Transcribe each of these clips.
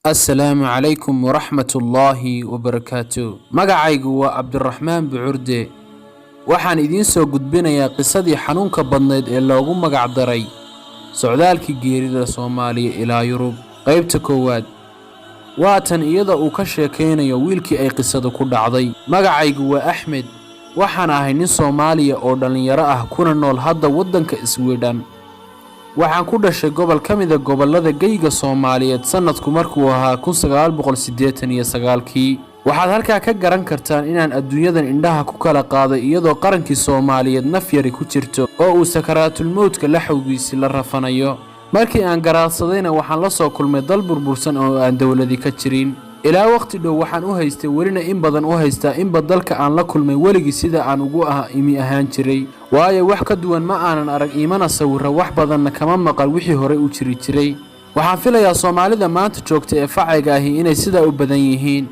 السلام عليكم ورحمة الله وبركاته. مقعيقو وعبد الرحمن بعرده waxaan idin soo gudbinayaa qisadii xanuunka badneed ee loogu magac daray socdaalkii geerida Soomaaliya ilaa Yurub qaybta koowaad. waatan iyada uu ka sheekeynayo wiilkii ay qisadu ku dhacday. magacaygu waa Axmed, waxaan ahay nin Soomaaliya oo dhalinyaro ah kuna nool hadda wadanka Sweden. waxaan ku dhashay gobol ka mid ah gobolada geyga Soomaaliyeed sanadku markuu ahaa 1989. waxaad halkaa ka garan kartaan inaan adduunyadan indhaha ku kala qaaday iyadoo qarankii Soomaaliyeed naf yari ku jirto oo uu sakaraatul mawdka la xawgiisi la rafanayo. markii aan garaadsadayna waxaan la soo kulmay dal burbursan oo aan dawladii ka jirin. ilaa waqti dhow waxaan u haystay welina in badan u haystaa in badalka aan la kulmay weligii sida aan ugu imi ahaan jiray, waayo wax ka duwan ma aanan arag iimana sawira wax badanna kama maqal wixii hore u jiray. waxaan filayaa Soomaalida maanta joogta ee facayga ahi inay sidaa u badan yihiin.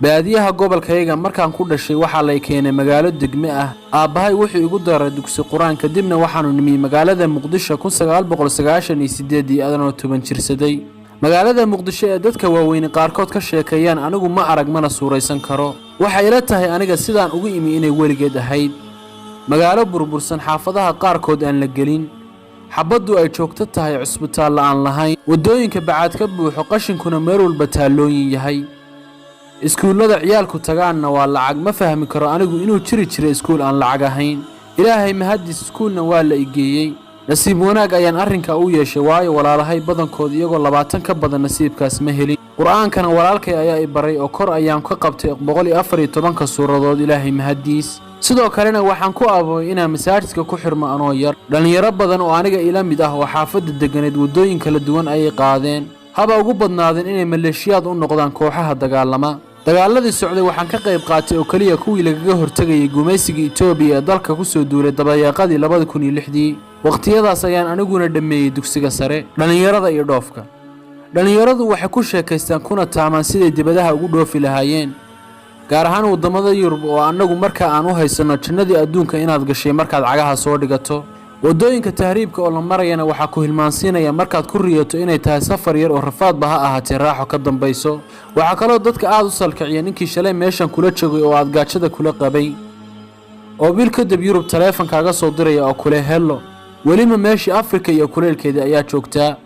baadiyaha gobolkayga markaan ku dhashay waxaa la keenay magaalo degme ah. aabahay wuxuu igu daray dugsi quraan kadibna waxaanu nimid magaalada Muqdisho 1998 adana 10 jirsaday. magaalada Muqdisho ee dadka waaweyn qaarkood ka sheekeeyaan anigu ma arag mana suuraysan karo. waxay ila tahay aniga sidaan ugu imi inay weligeed ahayd magaalo burbursan, xaafadaha qaarkood aan la gelin, xabadu ay joogto tahay, cusbitaal aan lahayn, wadooyinka bacaad ka buuxo, qashinkuna meel walba taalooyin yahay. iskuulada ciyaalku tagaanna waa lacag. ma fahmi karo anigu inuu jiri jiray iskuul aan lacag ahayn. ilaahay mahadis iskuulna waa la igeeyay. nasiib wanaag ayaan arrinka u yeeshay, waayo walaalahay badankood iyagoo 20 ka badan nasiibkaas ma helin. quraankana walaalkay ayaa i baray oo kor ayaan ka qabtay 114 suuradood ilaahay mahadis. sidoo kalena waxaan ku aaboy inaan masaajidka ku xirmo anoo yar. dhalinyaro badan oo aniga ila mid ah oo xaafada deganeed wadooyin kala duwan ay qaadeen, haba ugu badnaadeen inay maleeshiyaad u noqdaan kooxaha dagaalama. dagaaladii socday waxaan ka qayb qaatay oo kaliya kuwii lagaga hortagayay gumaysiga Itoobiya ee dalka ku soo duulay dabayaaqadii 2006. waqtiyadaas ayaan aniguna dhameeyay dugsiga sare. dhalinyarada iyo dhoofka. dhalinyaradu waxay ku sheekaystaan kuna taamaan siday dibadaha ugu dhoofi lahaayeen, gaar ahaan wadamada Yurub oo anagu marka aan u haysano jannadii adduunka inaad gashay markaad cagaha soo dhigato. wadooyinka tahriibka oo la marayana waxa ku hilmaansiinaya markaad ku riyoto inay tahay safar yar oo rafaadba ha ahaatee raaxo ka dambayso. waxa kale oo dadka aad u salkiciya ninkii shalay meeshan kula joogay oo aad gaajada kula qabay oo bil kadib Yurub taleefankaaga soo diraya oo kule hello, welima meeshii Afrika iyo kuleelkeeda ayaa joogtaa.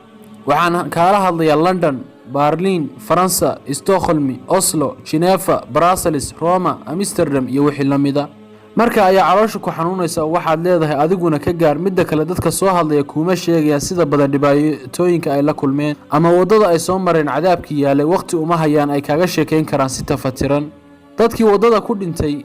waxaan kaala hadlayaa London, Berlin, Faransa, Stockholm, Oslo, Geneva, Brussels, Roma, Amsterdam iyo wixii la mid ah. marka ayaa caloosha ku xanuunaysa oo waxaad leedahay adiguna ka gaar. midda kale dadka soo hadlaya kuma sheegayaan sida badan dhibaatooyinka ay la kulmeen ama wadada ay soo mareen cadaabkii yaalay. waqti uma hayaan ay kaga sheekeyn karaan si tafatiran. dadkii wadada ku dhintay,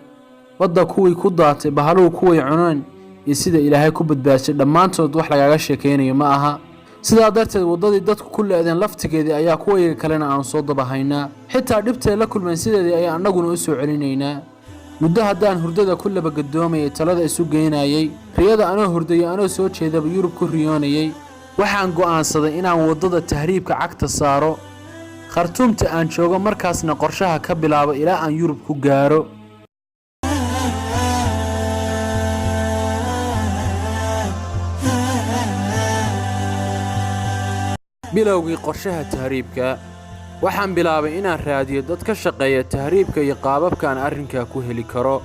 wadda kuwii ku daatay, bahaluhu kuwii cunaan iyo sida Ilaahay ku badbaashay dhammaantood wax lagaga sheekeynayo ma aha. sidaa darteed wadadii dadku ku leedeen laftigeedii ayaa kuwayga kalena aan soo dabahaynaa. xitaa dhibtay la kulmeen sideedii ayaa annaguna u soo celinaynaa. muddo haddaan hurdada ku laba gadoomay talada isu geynayay, riyada anoo hurdayo anoo soo jeedaba Yurub ku riyoonayay. waxaan go'aansaday inaan wadada tahriibka cagta saaro. Khartoumta aan joogo markaasna qorshaha ka bilaabo ilaa aan Yurub ku gaaro. bilowgii qorshaha tahriibka waxaan bilaabay inaan raadiyo dad ka shaqeeya tahriibka iyo qaababkan arrinka ku heli karo.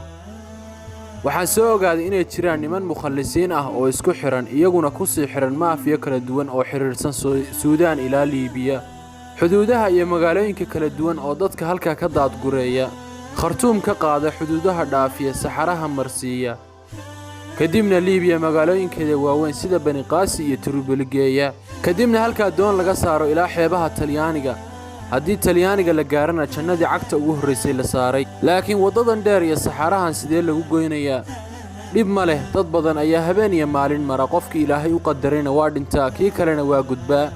waxaan soo ogaaday inay jiraan niman mukhallisiin ah oo isku xiran, iyaguna ku sii xiran maafiyo kala duwan oo xiriirsan Suudaan ilaa Liibiya, xuduudaha iyo magaalooyinka kala duwan oo dadka halka ka daadgureeya. Khartoum ka qaada xuduudaha dhaafiya, saxaraha marsiiya, kadibna Liibiya magaalooyinkeeda waaweyn sida Baniqaasi iyo Tripoli, kadibna halka doon laga saaro ilaa xeebaha Talyaaniga. haddii Talyaaniga la gaarana jannadii cagta ugu horeysay la saaray. laakiin wadadan dheer iyo saxarahan sidee lagu goynayaa? dhib ma leh, dad badan ayaa habeen iyo maalin mara. qofkii Ilaahay u qadarayna waa dhintaa, kii kalena waa gudbaa.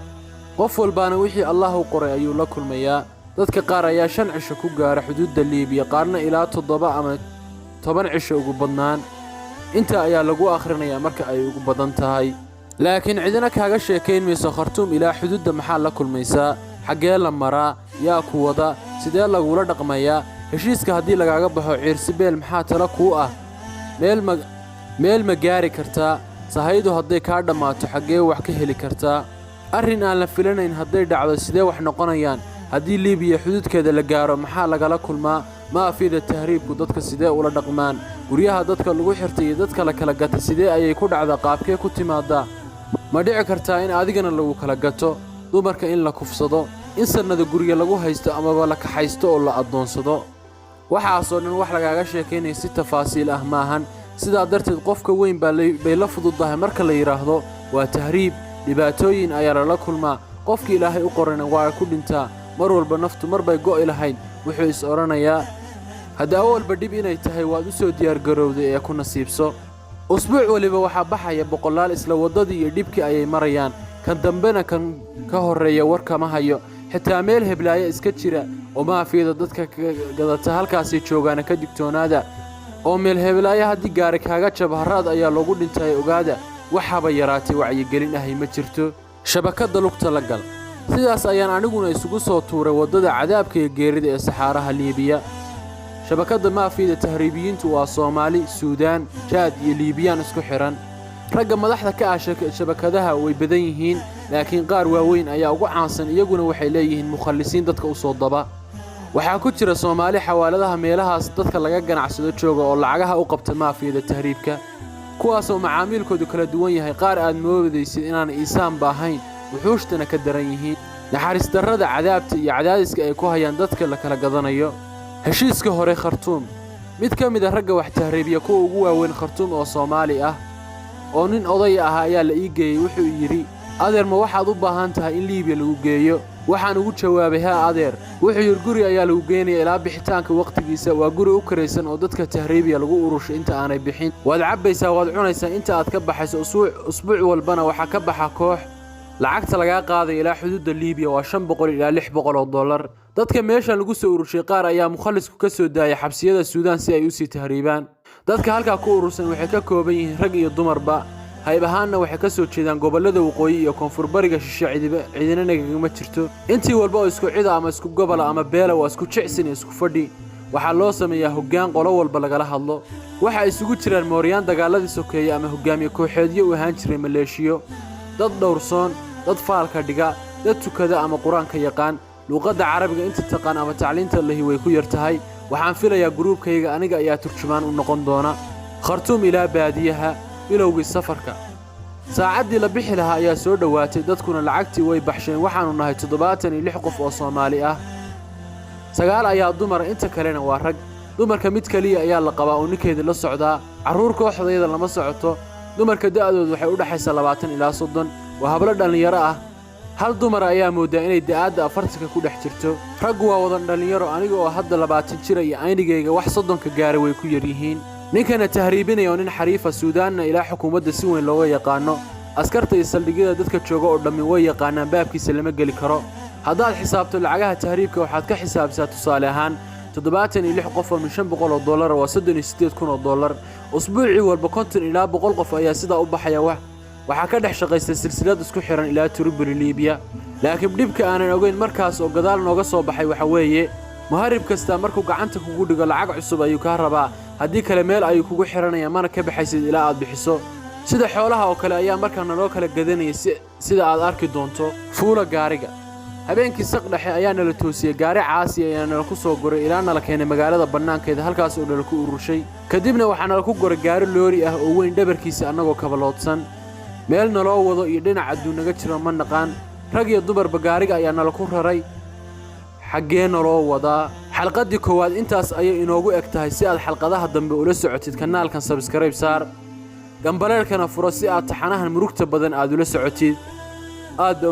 qof walbaana wixii Allah u qoray ayuu la kulmayaa. dadka qaar ayaa 5 cisho ku gaara xuduudda Liibiya, qaarna ilaa 7 ama 10 cisho ugu badnaan. inta ayaa lagu akhrinayaa marka ay ugu badan tahay. laakiin cidina kaaga sheekeyn mayso Khartoum ilaa xuduudda maxaa la kulmaysaa, xagee la maraa, yaa ku wada, sidee lagula dhaqmayaa, heshiiska haddii lagaaga baxo ciirsibeel maxaa tala kuu ah, meel ma gaari kartaa, sahaydu hadday kaa dhammaato xagee wax ka heli kartaa. arrin aan la filanayn hadday dhacdo sidee wax noqonayaan, haddii liibiya xuduudkeeda la gaaro maxaa lagala kulmaa maafiyada tahriibku dadka sidee ula dhaqmaan guryaha dadka lagu xirtay iyo dadka la kala gatay sidee ayay ku dhacdaa qaabkee ku timaadaa ma dhici kartaa in adigana lagu kala gato dumarka in la kufsado in sanada guriga lagu haysto amaba la kaxaysto oo la adoonsado waxaasoo dhan wax lagaaga sheekaynaya si tafaasiil ah maahan sidaa darteed qofka weyn bay la fududahay marka la yidhaahdo waa tahriib dhibaatooyin ayaa lala kulmaa qofkii ilaahay u qorana waa ku dhintaa mar walba naftu mar bay go'i lahayd wuxuu is odhanayaa hadda awalba dhib inay tahay waad u soo diyaargarowday ee ku nasiibso usbuuc waliba waxaa baxaya boqolaal isla waddadii iyo dhibkii ayay marayaan kan dambena kan ka horreeya war kama hayo xitaa meel heblaaya iska jira oo maafiyada dadka gadata halkaasay joogaana ka digtoonaada oo meel heblaaya haddii gaari kaaga jaba harraad ayaa loogu dhintay ogaada waxaaba yaraatay wacyigelin ahay ma jirto shabakadda lugta la gal sidaas ayaan aniguna isugu soo tuuray waddada cadaabka iyo geerida ee saxaaraha liibiya shabakadda maafiyada tahriibiyiintu waa Soomaali, Suudaan, Jaad iyo Liibiyaan isku xiran ragga madaxda ka ah shabakadaha way badan yihiin laakiin qaar waaweyn ayaa ugu caansan iyaguna waxay leeyihiin mukhallisiin dadka u soo daba waxaa ku jira Soomaali xawaaladaha meelahaas dadka laga ganacsado jooga oo lacagaha u qabta maafiyada tahriibka kuwaas oo macaamilkoodu kala duwan yahay qaar aad moodaysid inaan iisaan baahayn wuxuushtana ka daran yihiin naxariis darrada cadaabta iyo cadaadiska ay ku hayaan dadka la kala gadanayo heshiiska hore Khartoum mid ka mid ah ragga wax tahriibiya kuwa ugu waaweyn Khartoum oo Soomaali ah oo nin oday ah ayaa la ii geeyay wuxuu yiri adeer ma waxaad u baahan tahay in Liibiya lagu geeyo waxaan ugu jawaabay haa adeer wuxuu yiri guri ayaa lagu geenay ilaa bixitaanka waqtigiisa waa guri u kareysan oo dadka tahriibiya lagu urushay inta aanay bixin waad cabaysaa waad cunaysaa inta aad ka baxayso usbuuc walbana waxa ka baxa koox lacagta laga qaaday ilaa xuduudda Liibiya waa 500 ilaa 600 dollar dadka meeshan lagu soo urushay qaar ayaa mukhallisku ka soo daayay xabsiyada Suudaan si ay u sii tahriibaan dadka halka ku urursan waxay ka kooban yihiin rag iyo dumarba hayb ahaanna waxay ka soo jeedaan gobollada waqooyi iyo koonfur bariga shishe cidina nagama jirto intii walba oo isku cid ama isku gobol ama beela waa isku jicsin isku fadhi waxa loo sameeyaa hoggaan qolo walba lagala hadlo waxa isugu jiraan mooriyaan dagaaladii sokeeyay ama hoggaamiye kooxeedyo u ahaan jiray maleeshiyo dad dhowrsoon dad faalka dhiga dad tukada ama quraanka yaqaan luqadda carabiga inta taqaan ama tacliinta lahi way ku yartahay waxaan filayaa groupkayga aniga ayaa turjumaan u noqon doona Khartoum ilaa baadiyaha bilowgii safarka saacadii la bixi lahaa ayaa soo dhawaatay dadkuna lacagtii way baxsheen waxaanu nahay 76 qof oo Soomaali ah 9 ayaa dumar inta kalena waa rag dumarka mid kaliya ayaa la qabaa oo ninkeeda la socdaa caruur kooxdeeda lama socoto dumarka da'doodu waxay u dhaxaysaa 20 ilaa 30 waa hablo dhalinyaro ah hal dumar ayaa moodaa inay da'aadda 40 ku dhex jirto raggu waa wadan dhalinyaro aniga oo hadda 20 jir iyo aynigayga wax 30 ka gaaray way ku yar yihiin ninkana tahriibinaya oo nin xariifa Suudaanna ilaa xukuumadda si weyn looga yaqaano askarta iyo saldhigyada dadka jooga oo dhammi way yaqaanaan baabkiisa lama geli karo haddaad xisaabto lacagaha tahriibka waxaad ka xisaabtaa tusaale ahaan 76 qof oo $500 waa 38,000 dollar usbuucii walba 50 ilaa 100 qof ayaa sida u baxaya waxa ka dhex shaqaystay silsilad isku xiran ilaa Tripoli Liibiya laakiin dhibka aanan ogeyn markaas oo gadaal nooga soo baxay waxa weeye muharib kasta markuu gacanta kugu dhigo lacag cusub ayuu ka rabaa haddii kale meel ayuu kugu xiranaya mana ka baxaysid ilaa aad bixiso sida xoolaha oo kale ayaa markaana loo kala gadanayay sida aad arki doonto fuula gaariga habeenkii saq dhexe ayaa nala toosiyay gaari caasi ayaa nala ku soo goray ilaa nala keenay magaalada banaankeeda halkaas oo nala ku urushay kadibna waxaa nala ku goray gaari loori ah oo weyn dhabarkiisa annagoo kabaloodsan meel naloo wado iyo dhinac adduun naga jiro ma naqaan rag iyo dumarba gaariga ayaa nala ku raray xaggee naloo wadaa xalqadii koowaad intaas ayay inoogu eg tahay si aad xalqadaha dambe ula socotid kanaalkan subscribe saar gambaleelkana furo si aad taxanahan murugta badan aad ula socotid aad